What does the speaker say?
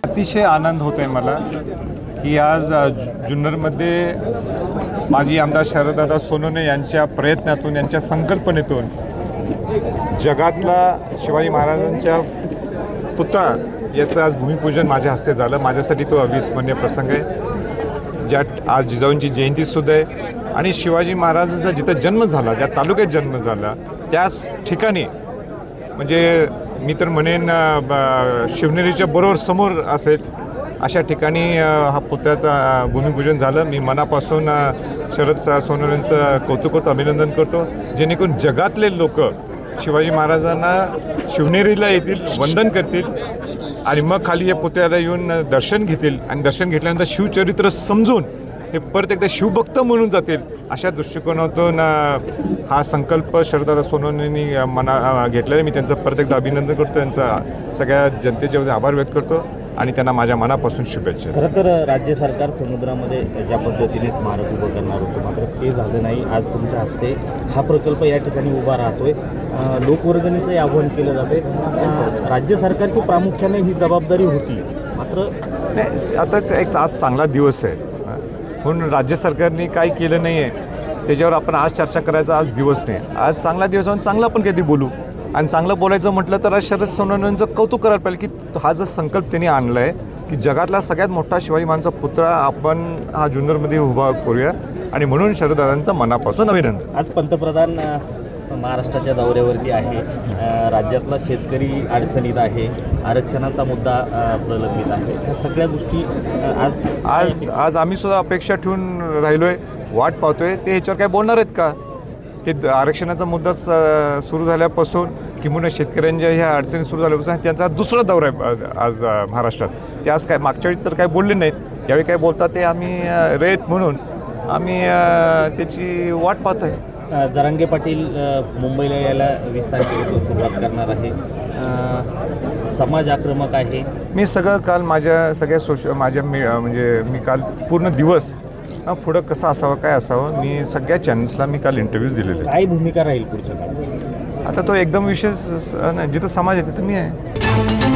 अतिशय आनंद होत आहे मला की आज जुन्नरमध्ये माजी आमदार शरददादा सोनवणे यांच्या प्रयत्नातून, यांच्या संकल्पनेतून जगातला शिवाजी महाराजांच्या पुतळा याचं आज भूमिपूजन माझ्या हस्ते झालं। माझ्यासाठी तो अविस्मरणीय प्रसंग आहे, ज्यात आज जिजाऊंची जयंतीसुद्धा आहे आणि शिवाजी महाराजांचा जिथं जन्म झाला, ज्या तालुक्यात जन्म झाला त्याच ठिकाणी, म्हणजे मी तर म्हणेन शिवनेरीच्या बरोबर समोर असेल अशा ठिकाणी हा पुतळ्याचा भूमिपूजन झालं। मी मनापासून शरद सोनवणेंचं कौतुक करतो, अभिनंदन करतो, जेणेकरून जगातले लोक शिवाजी महाराजांना शिवनेरीला येतील, वंदन करतील आणि मग खाली या पुतळ्याला येऊन दर्शन घेतील आणि दर्शन घेतल्यानंतर शिवचरित्र समजून हे परत एकदा शिवभक्त म्हणून जातील। अशा दृष्टिकोनातून हा संकल्प शरददादा सोनवणेंनी मना घेतलेला आहे। मी त्यांचं परत एकदा अभिनंदन करतो, त्यांचा सगळ्या जनतेच्या वतीने आभार व्यक्त करतो आणि त्यांना माझ्या मनापासून शुभेच्छा। खरं तर राज्य सरकार समुद्रामध्ये ज्या पद्धतीने स्मारक उभं करणार होतं, मात्र ते झालं नाही। आज तुमच्या हस्ते हा प्रकल्प या ठिकाणी उभा राहतोय, लोकवर्गणीचं आवाहन केलं जाते। राज्य सरकारची प्रामुख्याने ही जबाबदारी होती, मात्र आता एक आज चांगला दिवस आहे म्हणून राज्य सरकारने काही केलं नाही आहे त्याच्यावर आपण आज चर्चा करायचा आज दिवस नाही। आज चांगला दिवस आहे, चांगला आपण कधी बोलू आणि चांगलं बोलायचं म्हटलं तर आज शरद सोनवणेंचं कौतुक करायला पाहिजे की हा जो संकल्प त्यांनी आणला आहे की जगातला सगळ्यात मोठा शिवाजी महाराजांचा पुतळा आपण हा जुन्नरमध्ये उभा करूया आणि म्हणून शरददादांचं मनापासून अभिनंदन। आज पंतप्रधान महाराष्ट्राच्या दौऱ्यावरती आहे, राज्यातला शेतकरी अडचणीत आहे, आरक्षणाचा मुद्दा प्रलंबित आहे, ह्या सगळ्या गोष्टी आज आम्ही सुद्धा अपेक्षा ठेवून राहिलो आहे, वाट पाहतोय ते ह्याच्यावर काय बोलणार आहेत का। हे आरक्षणाचा मुद्दा सुरू झाल्यापासून किंवा शेतकऱ्यांच्या ह्या अडचणी सुरू झाल्यापासून त्यांचा दुसरा दौरा आहे आज महाराष्ट्रात। ते आज काय मागच्या वेळी तर काय बोलले नाहीत, यावेळी काय बोलतात ते आम्ही रेत म्हणून आम्ही त्याची वाट पाहतो आहे। जरांगे पाटील मुंबईला यायला 20 तारखेपासून सुरुवात करणार आहे, समाज आक्रमक आहे। मी सगळं काल माझ्या सगळ्या मी काल पूर्ण दिवस पुढं कसं असावं काय असावं मी सगळ्या चॅनल्सला मी काल इंटरव्ह्यूज दिलेले। काय भूमिका राहील पुढच्या काळात? आता तो एकदम विशेष जिथं समाज आहे तिथं मी आहे।